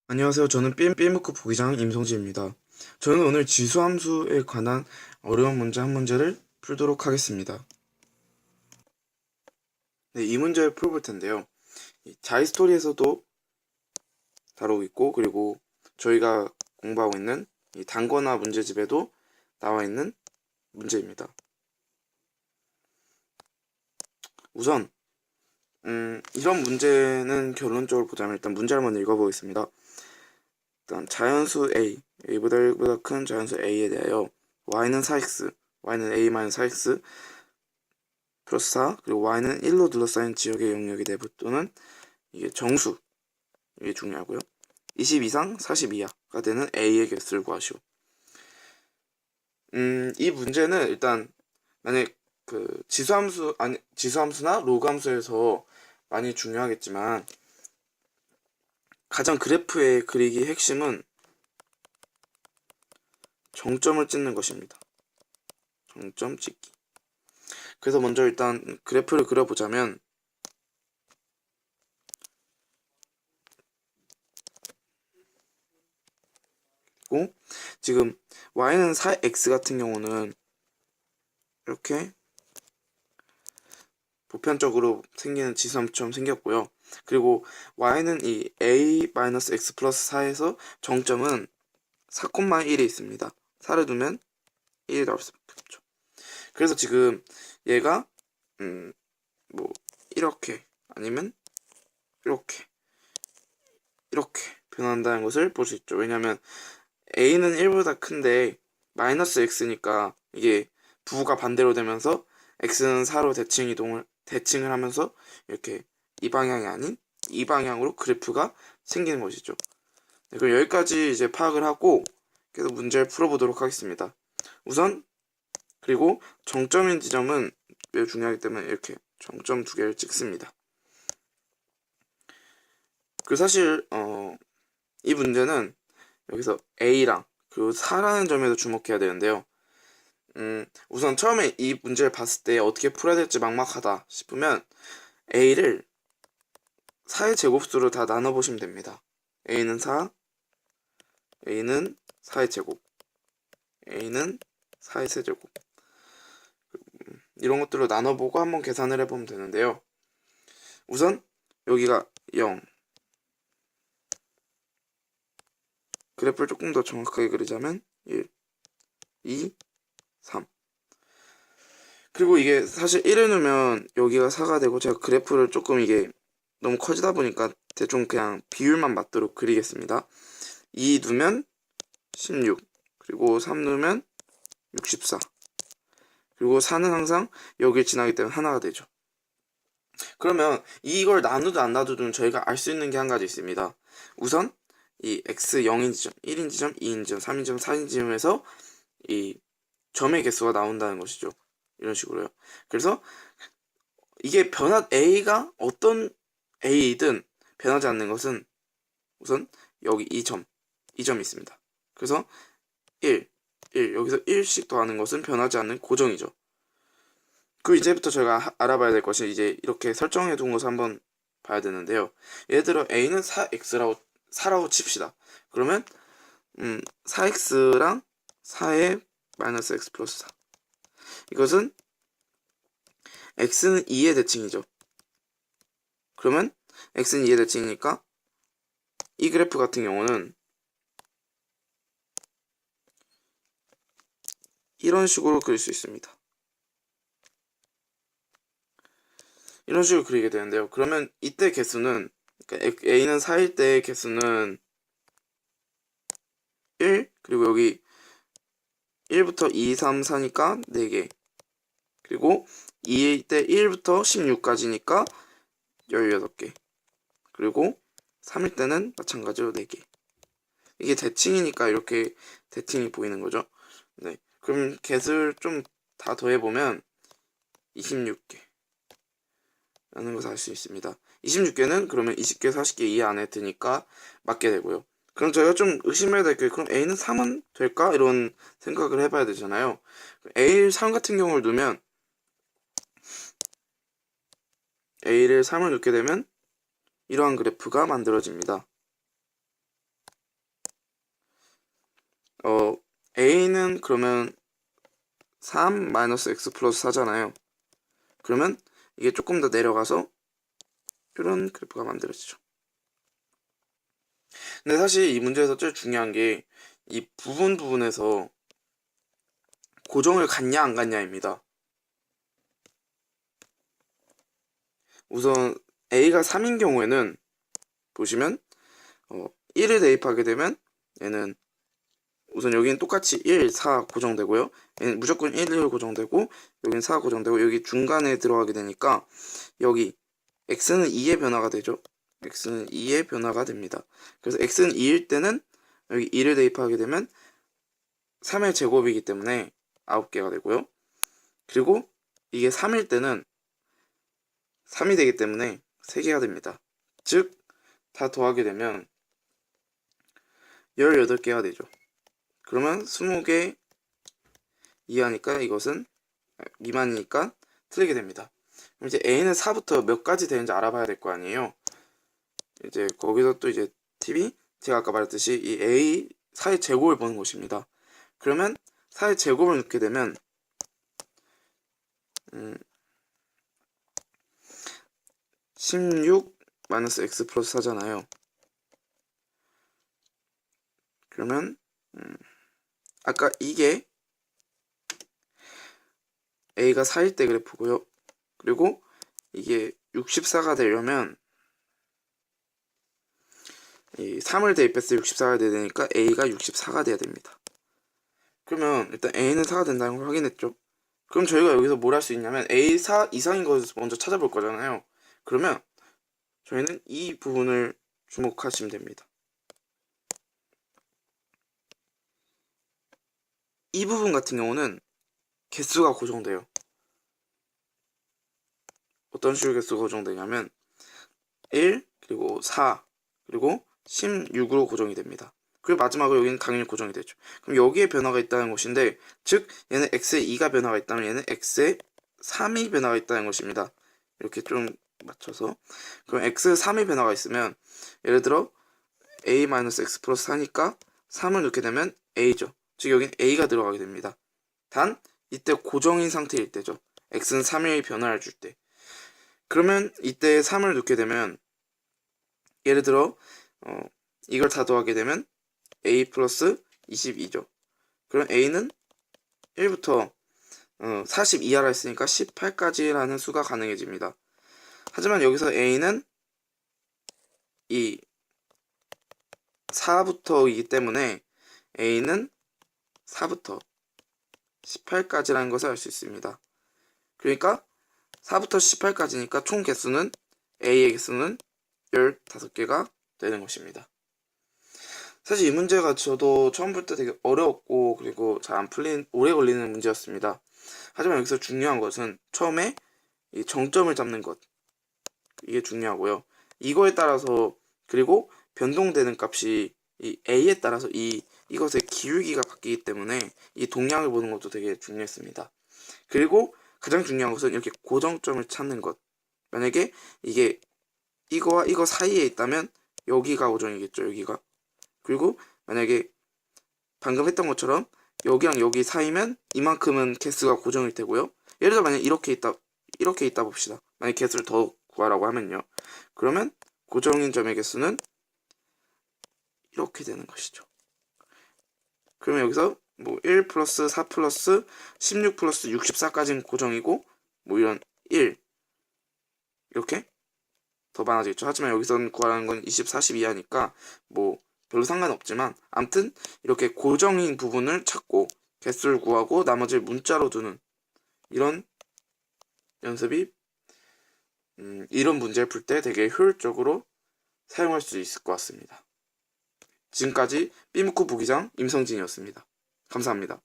안녕하세요. 저는 B무크 부기장 임성진입니다. 저는 오늘 지수함수에 관한 어려운 문제 한 문제를 풀도록 하겠습니다. 네, 이 문제를 풀어볼 텐데요. 자이스토리에서도 다루고 있고, 그리고 저희가 공부하고 있는 이 단거나 문제집에도 나와 있는 문제입니다. 우선 이런 문제는 결론적으로 보자면 일단 문제를 한번 읽어보겠습니다. 일단 자연수 A보다 1보다 큰 자연수 A에 대하여 y는 4x, y는 A-4x 플러스 4, 그리고 y는 1로 둘러싸인 지역의 영역이 내부 또는 이게 정수, 이게 중요하고요. 20 이상 40 이하가 되는 A의 개수를 구하시오. 이 문제는 일단 만약 그 지수함수나 로그함수에서 많이 중요하겠지만 가장 그래프의 그리기 핵심은 정점을 찍는 것입니다. 정점 찍기. 그래서 먼저 일단 그래프를 그려보자면 지금 y는 4x 같은 경우는 이렇게 보편적으로 생기는 지수함수처럼 생겼고요. 그리고 y는 이 a-x 플러스 4에서 정점은 4,1에 있습니다. 4를 두면 1이 나올 수밖에 없죠. 그래서 지금 얘가 뭐 이렇게 아니면 이렇게 변한다는 것을 볼 수 있죠. 왜냐하면 a는 1보다 큰데 마이너스 x니까 이게 부가 반대로 되면서 x는 4로 대칭을 하면서 이렇게 이 방향이 아닌 이 방향으로 그래프가 생기는 것이죠. 네, 그럼 여기까지 이제 파악을 하고 계속 문제를 풀어보도록 하겠습니다. 우선 그리고 정점인 지점은 매우 중요하기 때문에 이렇게 정점 두 개를 찍습니다. 그 사실 이 문제는 여기서 A랑 그리고 4라는 점에도 주목해야 되는데요. 우선 처음에 이 문제를 봤을 때 어떻게 풀어야 될지 막막하다 싶으면 A를 4의 제곱수로 다 나눠보시면 됩니다. A는 4, A는 4의 제곱, A는 4의 세제곱. 이런 것들로 나눠보고 한번 계산을 해보면 되는데요. 우선 여기가 0, 그래프를 조금 더 정확하게 그리자면 1, 2, 3. 그리고 이게 사실 1을 넣으면 여기가 4가 되고 제가 그래프를 조금 이게 너무 커지다 보니까 대충 그냥 비율만 맞도록 그리겠습니다. 2 넣으면 16, 그리고 3 넣으면 64, 그리고 4는 항상 여길 지나기 때문에 하나가 되죠. 그러면 이걸 나누든 안 나누든 저희가 알 수 있는 게 한 가지 있습니다. 우선 이 x 0인 지점, 1인 지점, 2인 지점, 3인 지점, 4인 지점에서 이 점의 개수가 나온다는 것이죠. 이런 식으로요. 그래서 이게 A가 어떤 A이든 변하지 않는 것은 우선 여기 이 점이 있습니다. 그래서 1, 여기서 1씩 더하는 것은 변하지 않는 고정이죠. 그 이제부터 저희가 알아봐야 될 것이 이제 이렇게 설정해 둔 것을 한번 봐야 되는데요. 예를 들어 A는 4라고 칩시다. 그러면 4x랑 4의 마이너스 x 플러스 4. 이것은 x는 2의 대칭이죠. 그러면 x는 2의 대칭이니까 이 그래프 같은 경우는 이런 식으로 그릴 수 있습니다. 이런 식으로 그리게 되는데요. 그러면 이때 개수는 그러니까 a는 4일 때의 개수는 1, 그리고 여기 1부터 2, 3, 4니까 4개, 그리고 2일 때 1부터 16까지니까 16개, 그리고 3일 때는 마찬가지로 4개. 이게 대칭이니까 이렇게 대칭이 보이는 거죠. 네, 그럼 개수를 좀 다 더해보면 26개 라는 것을 알 수 있습니다. 26개는 그러면 20개, 40개 이 안에 드니까 맞게 되고요. 그럼 저희가 좀 의심해야 될 게, 그럼 A는 3은 될까? 이런 생각을 해봐야 되잖아요. A를 3 같은 경우를 두면 A를 3을 넣게 되면 이러한 그래프가 만들어집니다. a는 그러면 3 마이너스 x 플러스 4잖아요. 그러면 이게 조금 더 내려가서 이런 그래프가 만들어지죠. 근데 사실 이 문제에서 제일 중요한 게 이 부분에서 고정을 갖냐 안 갖냐입니다. 우선 a가 3인 경우에는 보시면 1을 대입하게 되면 얘는 우선 여기는 똑같이 1, 4 고정되고요. 얘는 무조건 1, 1 고정되고 여기는 4 고정되고 여기 중간에 들어가게 되니까 여기 x는 2의 변화가 되죠. x는 2의 변화가 됩니다. 그래서 x는 2일 때는 여기 2를 대입하게 되면 3의 제곱이기 때문에 9개가 되고요. 그리고 이게 3일 때는 3이 되기 때문에 3개가 됩니다. 즉 다 더하게 되면 18개가 되죠. 그러면 20개 이하니까 이것은 미만이니까 틀리게 됩니다. 그럼 이제 a는 4부터 몇 가지 되는지 알아봐야 될 거 아니에요. 이제 거기서 또 이제 팁이 제가 아까 말했듯이 이 a 4의 제곱을 보는 것입니다. 그러면 4의 제곱을 넣게 되면 16 마이너스 x 플러스 4잖아요. 그러면 아까 이게 a가 4일 때 그래프고요. 그리고 이게 64가 되려면 이 3을 대입해서 64가 돼야 되니까 a가 64가 돼야 됩니다. 그러면 일단 a는 4가 된다는 걸 확인했죠. 그럼 저희가 여기서 뭘 할 수 있냐면 a 4 이상인 것을 먼저 찾아볼 거잖아요. 그러면 저희는 이 부분을 주목하시면 됩니다. 이 부분 같은 경우는 개수가 고정돼요. 어떤 식으로 개수가 고정되냐면 1 그리고 4 그리고 16으로 고정이 됩니다. 그리고 마지막으로 여기는 당연히 고정이 되죠. 그럼 여기에 변화가 있다는 것인데 즉 얘는 x에 2가 변화가 있다면 얘는 x에 3이 변화가 있다는 것입니다. 이렇게 좀 맞춰서 그럼 x 3의 변화가 있으면 예를 들어 a-x 플러스 4니까 3을 넣게 되면 a죠. 즉 여기는 a가 들어가게 됩니다. 단 이때 고정인 상태일 때죠. x는 3의 변화를 줄 때. 그러면 이때 3을 넣게 되면 예를 들어 이걸 다 더하게 되면 a 플러스 22죠. 그럼 a는 1부터 40 이하라 했으니까 18까지라는 수가 가능해집니다. 하지만 여기서 a는 이 4부터이기 때문에 a는 4부터 18까지라는 것을 알 수 있습니다. 그러니까 4부터 18까지니까 총 개수는 a의 개수는 15개가 되는 것입니다. 사실 이 문제가 저도 처음 볼 때 되게 어려웠고 그리고 잘 안 풀린 오래 걸리는 문제였습니다. 하지만 여기서 중요한 것은 처음에 이 정점을 잡는 것 이게 중요하고요. 이거에 따라서 그리고 변동되는 값이 이 a에 따라서 이것의 기울기가 바뀌기 때문에 이 동량을 보는 것도 되게 중요했습니다. 그리고 가장 중요한 것은 이렇게 고정점을 찾는 것. 만약에 이게 이거와 이거 사이에 있다면 여기가 고정이겠죠. 여기가. 그리고 만약에 방금 했던 것처럼 여기랑 여기 사이면 이만큼은 개수가 고정일 테고요. 예를 들어 만약 이렇게 있다 봅시다. 만약 개수를 더 구하라고 하면요. 그러면 고정인 점의 개수는 이렇게 되는 것이죠. 그러면 여기서 뭐 1 플러스 4 플러스 16 플러스 64까지는 고정이고 뭐 이런 1 이렇게 더 많아지겠죠. 하지만 여기서는 구하라는 건 20, 40 이하니까 뭐 별로 상관없지만 암튼 이렇게 고정인 부분을 찾고 개수를 구하고 나머지를 문자로 두는 이런 연습이 이런 문제를 풀 때 되게 효율적으로 사용할 수 있을 것 같습니다. 지금까지 삐무쿠 부기장 임성진이었습니다. 감사합니다.